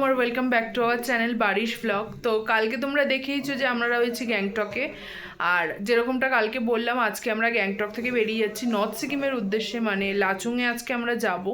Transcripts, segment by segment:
R welcome back to our channel Barish vlog. তো কালকে তোমরা দেখেইছো যে আমরা রয়েছি গ্যাংটকে, আর যেরকমটা কালকে বললাম আজকে আমরা গ্যাংটক থেকে বেরিয়ে যাচ্ছি নর্থ সিকিমের উদ্দেশ্যে, মানে লাচুংয়ে আজকে আমরা যাব।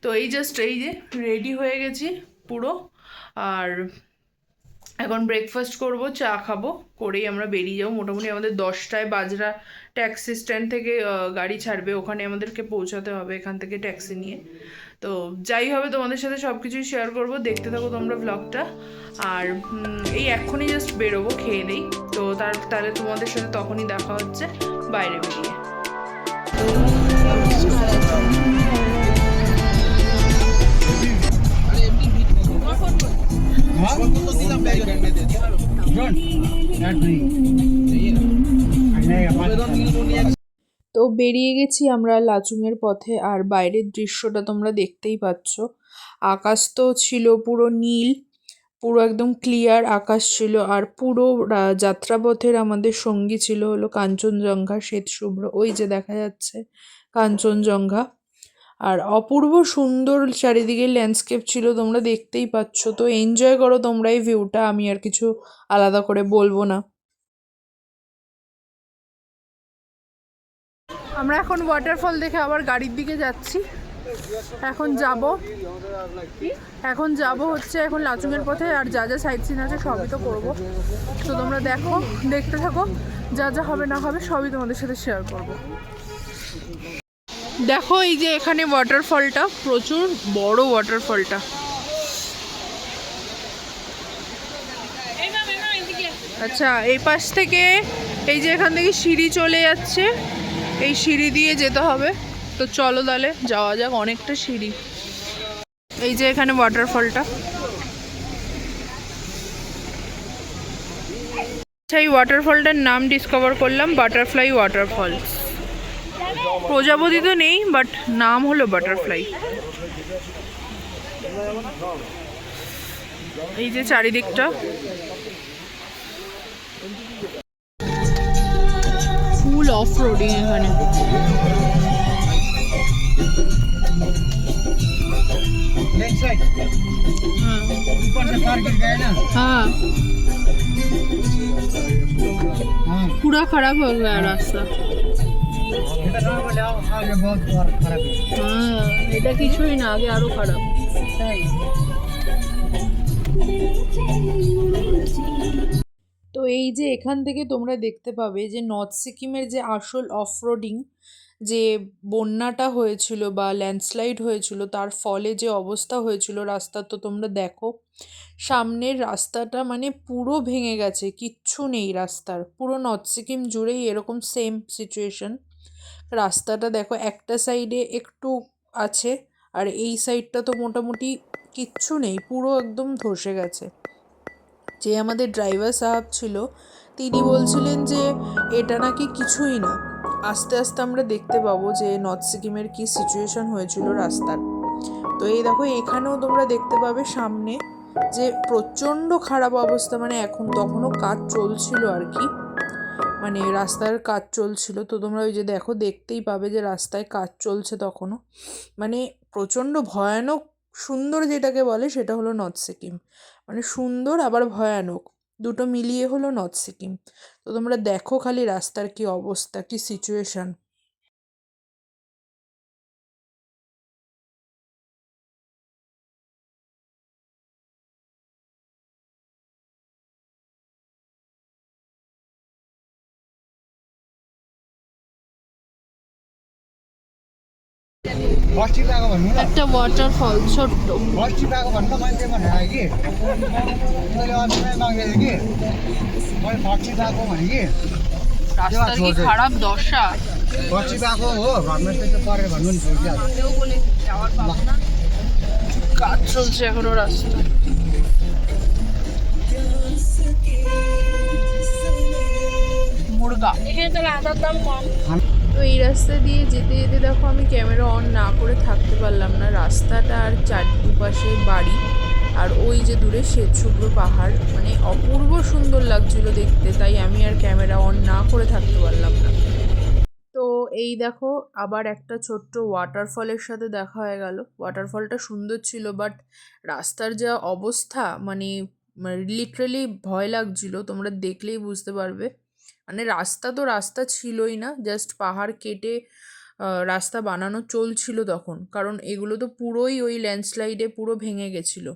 তো এই যে রেডি হয়ে গেছি পুরো, আর এখন ব্রেকফাস্ট করব, চা খাবো, করেই আমরা বেরিয়ে যাবো। মোটামুটি আমাদের 10টায় বাজরা ট্যাক্সি স্ট্যান্ড থেকে গাড়ি ছাড়বে, ওখানে আমাদেরকে পৌঁছাতে হবে এখান থেকে ট্যাক্সি নিয়ে। তো যাই হবে তোমাদের সাথে সব কিছুই শেয়ার করবো, দেখতে থাকো তোমরা ব্লগটা। আর এই এক্ষুনি জাস্ট বেরোবো, খেয়ে নেই। তো তাহলে তোমাদের সাথে তখনই দেখা হচ্ছে বাইরে বেরিয়ে। তো বেরিয়ে গেছি আমরা লাচুংয়ের পথে, আর বাইরের দৃশ্যটা তোমরা দেখতেই পাচ্ছ। আকাশ তো ছিল পুরো নীল, পুরো একদম ক্লিয়ার আকাশ ছিল। আর পুরো যাত্রাপথের আমাদের সঙ্গী ছিল হলো কাঞ্চনজঙ্ঘা, শ্বেত শুভ্র, ওই যে দেখা যাচ্ছে কাঞ্চনজঙ্ঘা। আর অপূর্ব সুন্দর চারিদিকে ল্যান্ডস্কেপ ছিল, তোমরা দেখতেই পাচ্ছ। তো এনজয় করো তোমরা এই ভিউটা, আমি আর কিছু আলাদা করে বলবো না। আমরা এখন ওয়াটারফল দেখে আবার গাড়ির দিকে যাচ্ছি। এখন যাব হচ্ছে এখন লাচুংয়ের পথে, আর যা যা সাইট সিন আছে সবই তো করবো। তো তোমরা দেখতে থাকো, যা যা হবে না হবে সবই তোমাদের সাথে শেয়ার করব। দেখো এই যে এখানে ওয়াটারফলটা, প্রচুর বড় ওয়াটারফলটা। আচ্ছা, এই পাশ থেকে এই যে এখান থেকে সিঁড়ি চলে যাচ্ছে, এই সিঁড়ি দিয়ে যেতে হবে। তো চলো তাহলে যাওয়া যাক, অনেকটা সিঁড়ি। এই যে এখানে ওয়াটারফলটা। আচ্ছা, এই ওয়াটারফলটার নাম ডিসকভার করলাম বাটারফ্লাই ওয়াটারফল। প্রজাপতি তো নেই, বাট নাম হলো বাটারফ্লাই। এই যে চারিদিকটা ফুল অফ রোডিং এখানে। हाँ पूरा खराब हो गया रास्ता। हाँ এটা কিছুই না, আগে আরো খারাপ। তো এই যে এখান থেকে তোমরা দেখতে পাবে যে নর্থ সিকিমের যে আসল অফরোডিং, যে বন্যাটা হয়েছিল বা ল্যান্ডস্লাইড হয়েছিল, তার ফলে যে অবস্থা হয়েছিল রাস্তার, তো তোমরা দেখো সামনের রাস্তাটা মানে পুরো ভেঙে গেছে, কিচ্ছু নেই রাস্তার। পুরো নর্থ সিকিম জুড়েই এরকম সেম সিচুয়েশন। রাস্তাটা দেখো, একটা সাইডে একটু আছে, আর এই সাইডটা তো মোটামুটি কিচ্ছু নেই, পুরো একদম ধসে গেছে। যে আমাদের ড্রাইভার সাহেব ছিল, তিনি বলছিলেন যে এটা নাকি কিছুই না, আস্তে আস্তে আমরা দেখতে পাবো যে নর্থ সিকিমের কী সিচুয়েশন হয়েছিল রাস্তার। তো এই দেখো এখানেও তোমরা দেখতে পাবে সামনে যে প্রচণ্ড খারাপ অবস্থা, মানে তখনও কাজ চলছিল আর কি, মানে রাস্তার কাজ চলছিল। তো তোমরা ওই যে দেখতেই পাবে যে রাস্তায় কাজ চলছে তখনও, মানে প্রচণ্ড ভয়ানক সুন্দর যেটাকে বলে সেটা হলো নর্থ সিকিম। মানে সুন্দর আবার ভয়ানক দুটো মিলিয়ে হলো নর্থ সিকিম। তো তোমরা দেখো খালি রাস্তার কি অবস্থা, কি সিচুয়েশন। একটা ওয়াটারফল ছোট্ট। রাস্তার কি খারাপ দশা। কাজ চলছে এখনো রাস্তা। মুরগা আদার দাম কম। তো এই রাস্তা দিয়ে যেতে যেতে দেখো আমি ক্যামেরা অন না করে থাকতে পারলাম না। রাস্তাটা আর চারপাশে বাড়ি, আর ওই যে দূরে শ্বেত শুভ্র পাহাড়, মানে অপূর্ব সুন্দর লাগছিল দেখতে, তাই আমি আর ক্যামেরা অন না করে থাকতে পারলাম না। তো এই দেখো আবার একটা ছোট্ট ওয়াটারফলের সাথে দেখা হয়ে গেল। ওয়াটারফলটা সুন্দর ছিল, বাট রাস্তার যা অবস্থা মানে লিটারালি ভয় লাগছিল, তোমরা দেখলেই বুঝতে পারবে। মানে রাস্তা তো রাস্তা ছিলই না, জাস্ট পাহাড় কেটে রাস্তা বানানো চলছিল তখন, কারণ এগুলো তো পুরোই ওই ল্যান্ডস্লাইডে পুরো ভেঙে গেছিলো।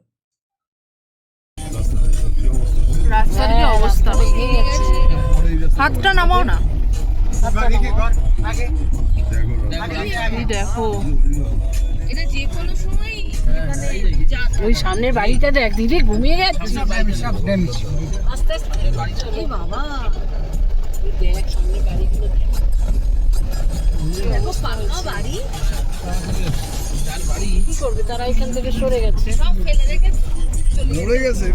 রাস্তার কি অবস্থা, হাতটা নামাও না। এই দেখো ওই সামনের বাড়িটা দেখ দিদি ঘুমিয়ে যাচ্ছে আস্তে আস্তে এই বাবা ওই দেখ সামনের বাড়িগুলো দেখো পাকা বাড়ি কি করবে তারা এখান থেকে সরে গেছে সব ফেলে রেখে মরে গেছে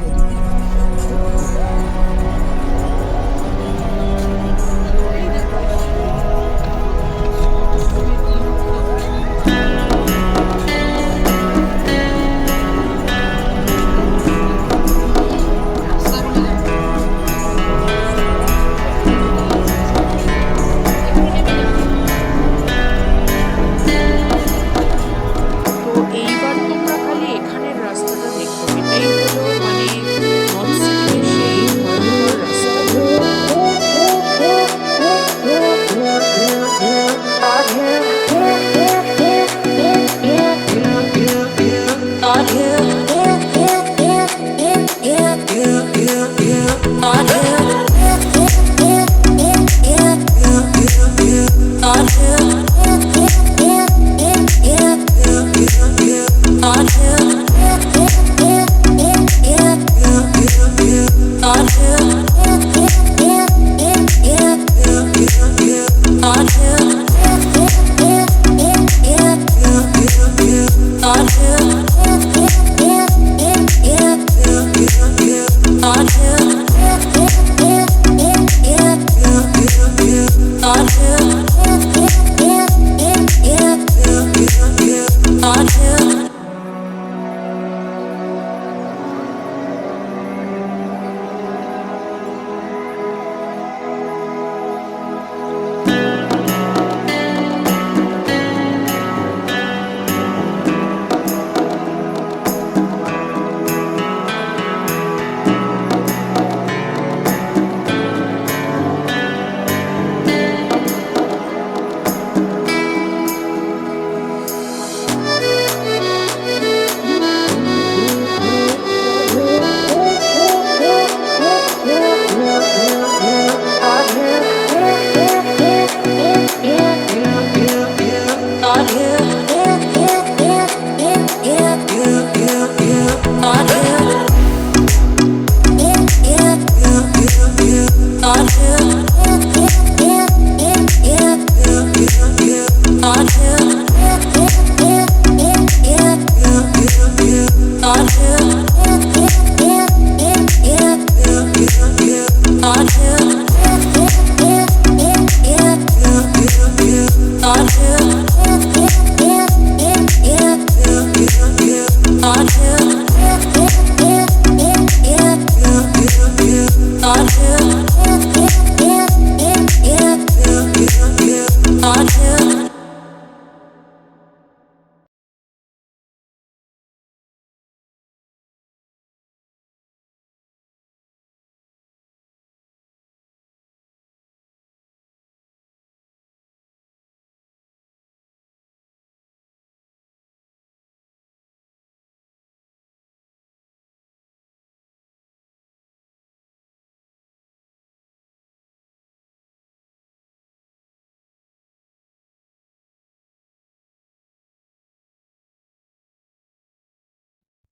তো এইবার তোমরা খালি এখানের রাস্তাটা দেখো, এটাই হলো মানে নর্থ সিকিমের সেই ভয়ঙ্কর রাস্তা।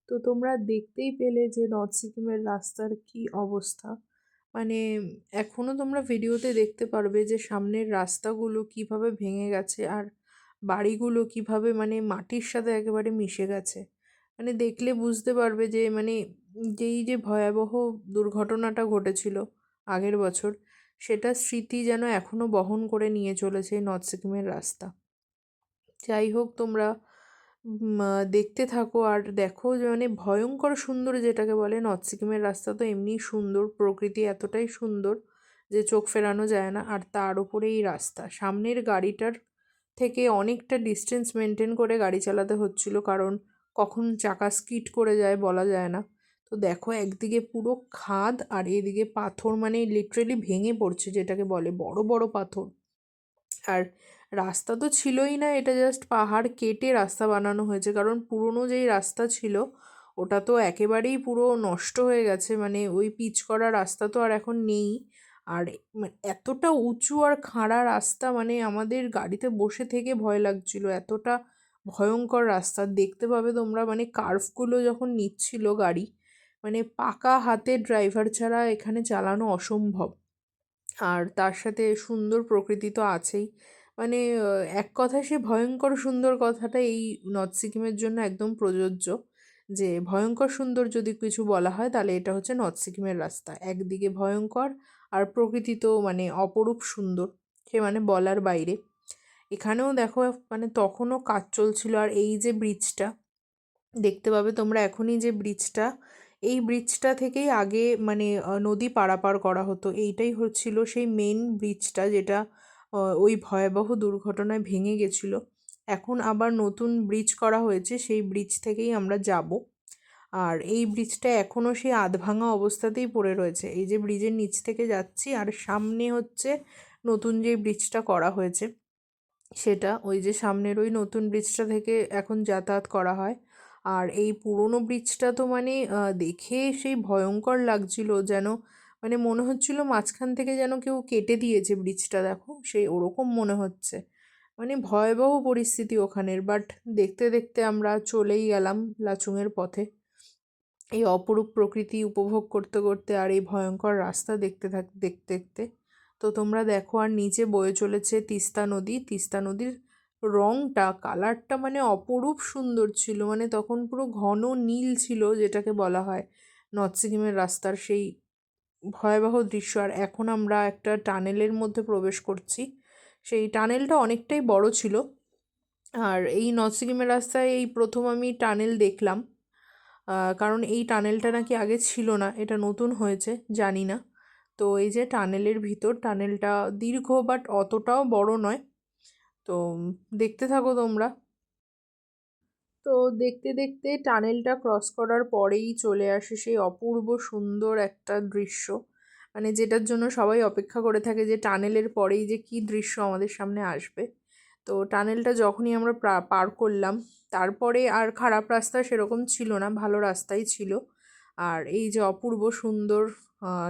তো তোমরা দেখতেই পেলে যে নর্থ সিকিমের রাস্তার কি অবস্থা। মানে এখনও তোমরা ভিডিওতে দেখতে পারবে যে সামনের রাস্তাগুলো কিভাবে ভেঙে গেছে, আর বাড়িগুলো কিভাবে মানে মাটির সাথে একেবারে মিশে গেছে। মানে দেখলে বুঝতে পারবে যে মানে যেই যে ভয়াবহ দুর্ঘটনাটা ঘটেছিল আগের বছর, সেটা স্মৃতি যেন এখনও বহন করে নিয়ে চলেছে নর্থ সিকিমের রাস্তা। যাই হোক, তোমরা দেখতে থাকো আর দেখো যে মানে ভয়ঙ্কর সুন্দর যেটাকে বলে। নর্থ সিকিমের রাস্তা তো এমনিই সুন্দর, প্রকৃতি এতটাই সুন্দর যে চোখ ফেরানো যায় না। আর তার উপরে এই রাস্তা, সামনের গাড়িটার থেকে অনেকটা ডিস্টেন্স মেনটেন করে গাড়ি চালাতে হচ্ছিল, কারণ কখন চাকা স্কিড করে যায় বলা যায় না। তো দেখো একদিকে পুরো খাদ আর এদিকে পাথর, মানে লিটারেলি ভেঙে পড়ছে যেটাকে বলে, বড় বড় পাথর। আর রাস্তা তো ছিলই না, এটা জাস্ট পাহাড় কেটে রাস্তা বানানো হয়েছে, কারণ পুরনো যেই রাস্তা ছিল ওটা তো একেবারেই পুরো নষ্ট হয়ে গেছে, মানে ওই পিচ করা রাস্তা তো আর এখন নেই। আর এতটা উঁচু আর খাড়া রাস্তা, মানে আমাদের গাড়িতে বসে থেকে ভয় লাগছিল, এতটা ভয়ঙ্কর রাস্তা। দেখতে পাবে তোমরা, মানে কার্ভগুলো যখন নিচ্ছিল গাড়ি, মানে পাকা হাতে ড্রাইভার ছাড়া এখানে চালানো অসম্ভব। আর তার সাথে সুন্দর প্রকৃতি তো আছেই, মানে এক কথায় সে ভয়ঙ্কর সুন্দর কথাটা এই নর্থ সিকিমের জন্য একদম প্রযোজ্য, যে ভয়ঙ্কর সুন্দর যদি কিছু বলা হয় তাহলে এটা হচ্ছে নর্থ সিকিমের রাস্তা। একদিকে ভয়ঙ্কর আর প্রকৃতি তো মানে অপরূপ সুন্দর, সে মানে বলার বাইরে। এখানেও দেখো মানে তখনও কাজ চলছিল। আর এই যে ব্রিজটা দেখতে পাবে তোমরা এখনই, যে ব্রিজটা, এই ব্রিজটা থেকেই আগে মানে নদী পারাপার করা হতো। এইটাই হচ্ছিল সেই মেন ব্রিজটা, যেটা ওই ভয়াবহ দুর্ঘটনায় ভেঙে গেছিলো। এখন আবার নতুন ব্রিজ করা হয়েছে, সেই ব্রিজ থেকেই আমরা যাব। আর এই ব্রিজটা এখনও সেই আধভাঙা অবস্থাতেই পড়ে রয়েছে। এই যে ব্রিজের নিচ থেকে যাচ্ছি, আর সামনে হচ্ছে নতুন যে ব্রিজটা করা হয়েছে সেটা, ওই যে সামনের ওই নতুন ব্রিজটা থেকে এখন যাতায়াত করা হয়। আর এই পুরনো ব্রিজটা তো মানে দেখে সেই ভয়ঙ্কর লাগছিল, যেন মানে মনে হচ্ছিল মাঝখান থেকে যেন কেউ কেটে দিয়েছে ব্রিজটা, দেখো সেই ওরকম মনে হচ্ছে, মানে ভয়াবহ পরিস্থিতি ওখানের। বাট দেখতে দেখতে আমরা চলেই গেলাম লাচুংয়ের পথে, এই অপরূপ প্রকৃতি উপভোগ করতে করতে আর এই ভয়ঙ্কর রাস্তা দেখতে দেখতে। তো তোমরা দেখো, আর নিচে বয়ে চলেছে তিস্তা নদী। তিস্তা নদীর রঙটা, কালারটা মানে অপরূপ সুন্দর ছিল, মানে তখন পুরো ঘন নীল ছিল, যেটাকে বলা হয় নর্থ সিকিমের রাস্তার সেই ভয়াবহ দৃশ্য। আর এখন আমরা একটা টানেলের মধ্যে প্রবেশ করছি, সেই টানেলটা অনেকটাই বড় ছিল। আর এই নর্থ সিকিমের রাস্তায় এই প্রথম আমি টানেল দেখলাম, কারণ এই টানেলটা নাকি আগে ছিল না, এটা নতুন হয়েছে, জানি না। তো এই যে টানেলের ভিতর, টানেলটা দীর্ঘ বাট অতটাও বড় নয়। তো দেখতে থাকো তোমরা। তো দেখতে দেখতে টানেলটা ক্রস করার পরেই চলে আসে সেই অপূর্ব সুন্দর একটা দৃশ্য, মানে যেটার জন্য সবাই অপেক্ষা করে থাকে যে টানেলের পরেই যে কী দৃশ্য আমাদের সামনে আসবে। তো টানেলটা যখনই আমরা পার করলাম, তারপরে আর খারাপ রাস্তা সেরকম ছিল না, ভালো রাস্তাই ছিল। আর এই যে অপূর্ব সুন্দর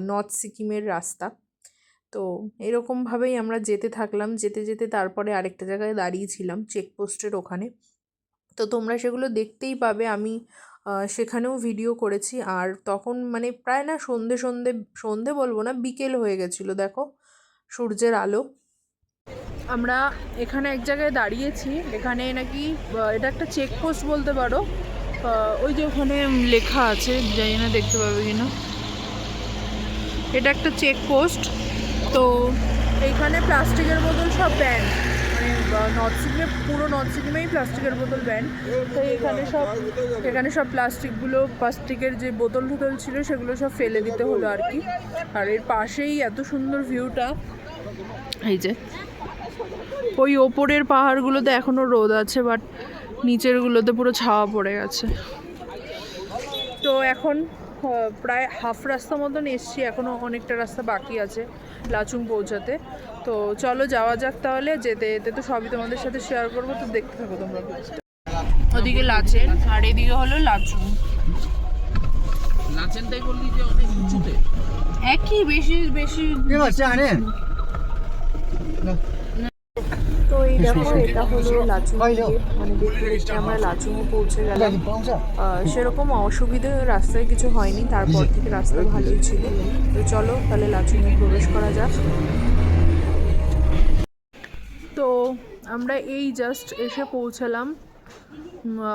নর্থ সিকিমের রাস্তা, তো এরকমভাবেই আমরা যেতে থাকলাম। যেতে যেতে তারপরে আরেকটা জায়গায় দাঁড়িয়েছিলাম চেকপোস্টের ওখানে, তো তোমরা সেগুলো দেখতেই পাবে। আমি সেখানেও ভিডিও করেছি। আর তখন মানে প্রায় না সন্ধে সন্ধে, সন্ধে বলবো না, বিকেল হয়ে গেছিলো, দেখো সূর্যের আলো। আমরা এখানে এক জায়গায় দাঁড়িয়েছি, এখানে নাকি এটা একটা চেকপোস্ট বলতে পারো। ওই যে ওখানে লেখা আছে, জানি না দেখতে পাবে কিনা, এটা একটা চেকপোস্ট। তো এইখানে প্লাস্টিকের বোতল সব ব্যান, মানে নর্থ সিকিমে, পুরো নর্থ সিকিমেই প্লাস্টিকের বোতল ব্যান। তো এখানে সব প্লাস্টিকের যে বোতল ছিল সেগুলো সব ফেলে দিতে হলো আর কি। আর এর পাশেই এত সুন্দর ভিউটা, এই যে ওই ওপরের পাহাড়গুলোতে এখনও রোদ আছে, বাট নিচেরগুলোতে পুরো ছাওয়া পড়ে গেছে। তো এখন প্রায় হাফ রাস্তা মতন এসছি, এখনও অনেকটা রাস্তা বাকি আছে লাচুং পৌঁছাতে। তো চলো যাওয়া যাক তাহলে। যেতে যেতে তো সবই তোমাদের সাথে শেয়ার করবো, তো দেখতে থাকো তোমরা। ওদিকে লাচেন আর এদিকে হলো লাচুং। লাচেনটাই বললি যে অনেক উঁচুতে, একই বেশি বেশি। তো এই দেখো, এটা হলো লাচুং গেট, মানে দেখতে দেখতে আমরা লাচুংয়ে পৌঁছে গেলাম। সেরকম অসুবিধে রাস্তায় কিছু হয়নি, তারপর থেকে রাস্তা ভালোই ছিল। তো চলো তাহলে লাচুংয়ে প্রবেশ করা যাক। তো আমরা এই জাস্ট এসে পৌঁছালাম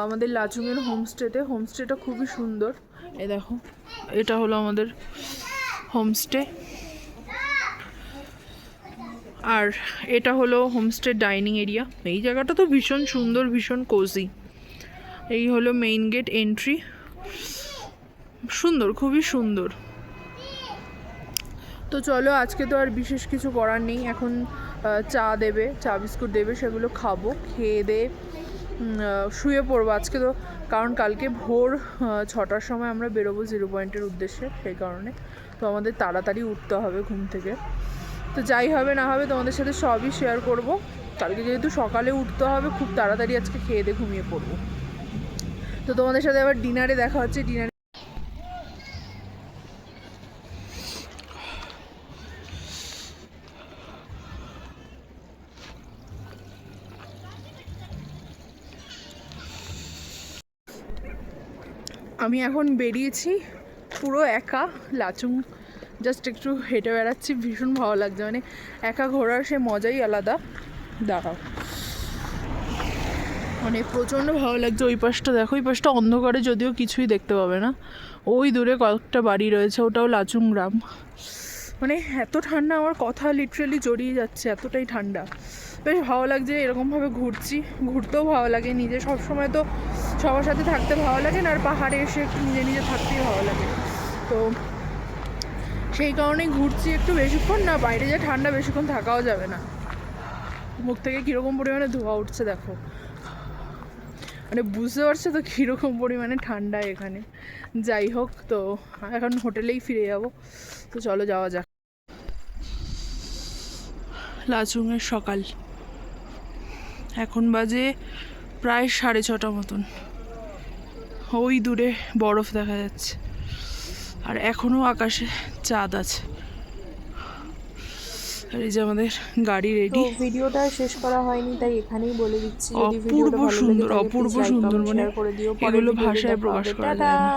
আমাদের লাচুংয়ের হোমস্টেতে। হোমস্টেটা খুবই সুন্দর, এই দেখো এটা হলো আমাদের হোমস্টে। আর এটা হলো হোমস্টে ডাইনিং এরিয়া। এই জায়গাটা তো ভীষণ সুন্দর, ভীষণ কোজি। এই হলো মেইন গেট এন্ট্রি, সুন্দর, খুবই সুন্দর। তো চলো, আজকে তো আর বিশেষ কিছু করার নেই। এখন চা দেবে, চা বিস্কুট দেবে, সেগুলো খাবো, খেয়ে দিয়ে শুয়ে পড়বো আজকে তো। কারণ কালকে ভোর 6টার সময় আমরা বেরোবো 0 পয়েন্টের উদ্দেশ্যে, সেই কারণে তো আমাদের তাড়াতাড়ি উঠতে হবে ঘুম থেকে। তো যাই হবে না হবে তোমাদের সাথে সবই শেয়ার করব। কালকে যেহেতু সকালে উঠতে হবে, খুব তাড়াতাড়ি আজকে খেয়ে দিয়ে ঘুমিয়ে পড়বো। তো তোমাদের সাথে আবার ডিনারে দেখা হচ্ছে। ডিনারে আমি এখন বেরিয়েছি পুরো একা, লাচুং জাস্ট একটু হেঁটে বেড়াচ্ছি, ভীষণ ভালো লাগছে। মানে একা ঘোরার সে মজাই আলাদা। দাঁড়াও, মানে প্রচণ্ড ভালো লাগছে। ওই পাশটা দেখো, ওই পাশটা অন্ধকারে যদিও কিছুই দেখতে পাবে না। ওই দূরে কয়েকটা বাড়ি রয়েছে, ওটাও লাচুং গ্রাম। মানে এত ঠান্ডা, আমার কথা লিটারেলি জড়িয়ে যাচ্ছে, এতটাই ঠান্ডা। বেশ ভালো লাগছে, এরকমভাবে ঘুরছি। ঘুরতেও ভালো লাগে, নিজে সবসময় তো সবার সাথে থাকতে ভালো লাগে না, আর পাহাড়ে এসে একটু নিজে নিজে থাকতেই ভালো লাগে। তো সেই কারণেই ঘুরছি একটু বেশিক্ষণ না, বাইরে যে ঠান্ডা বেশিক্ষণ থাকাও যাবে না। মুখ থেকে কীরকম পরিমাণে ধোঁয়া উঠছে দেখো, মানে বুঝতে পারছো তো কীরকম পরিমাণে ঠান্ডা এখানে। যাই হোক, তো এখন হোটেলেই ফিরে যাব। তো চলো যাওয়া যাক। লাচুংয়ের সকাল, এখন বাজে প্রায় 6:30 মতন। ওই দূরে বরফ দেখা যাচ্ছে, আর এখনও আকাশে চাঁদ আছে। আর এই যে আমাদের গাড়ি রেডি। ভিডিওটা শেষ করা হয়নি, তাই এখানেই বলে দিচ্ছি। অপূর্ব সুন্দর, অপূর্ব সুন্দর, মানে এগুলো ভাষায় প্রকাশ করা যায় না।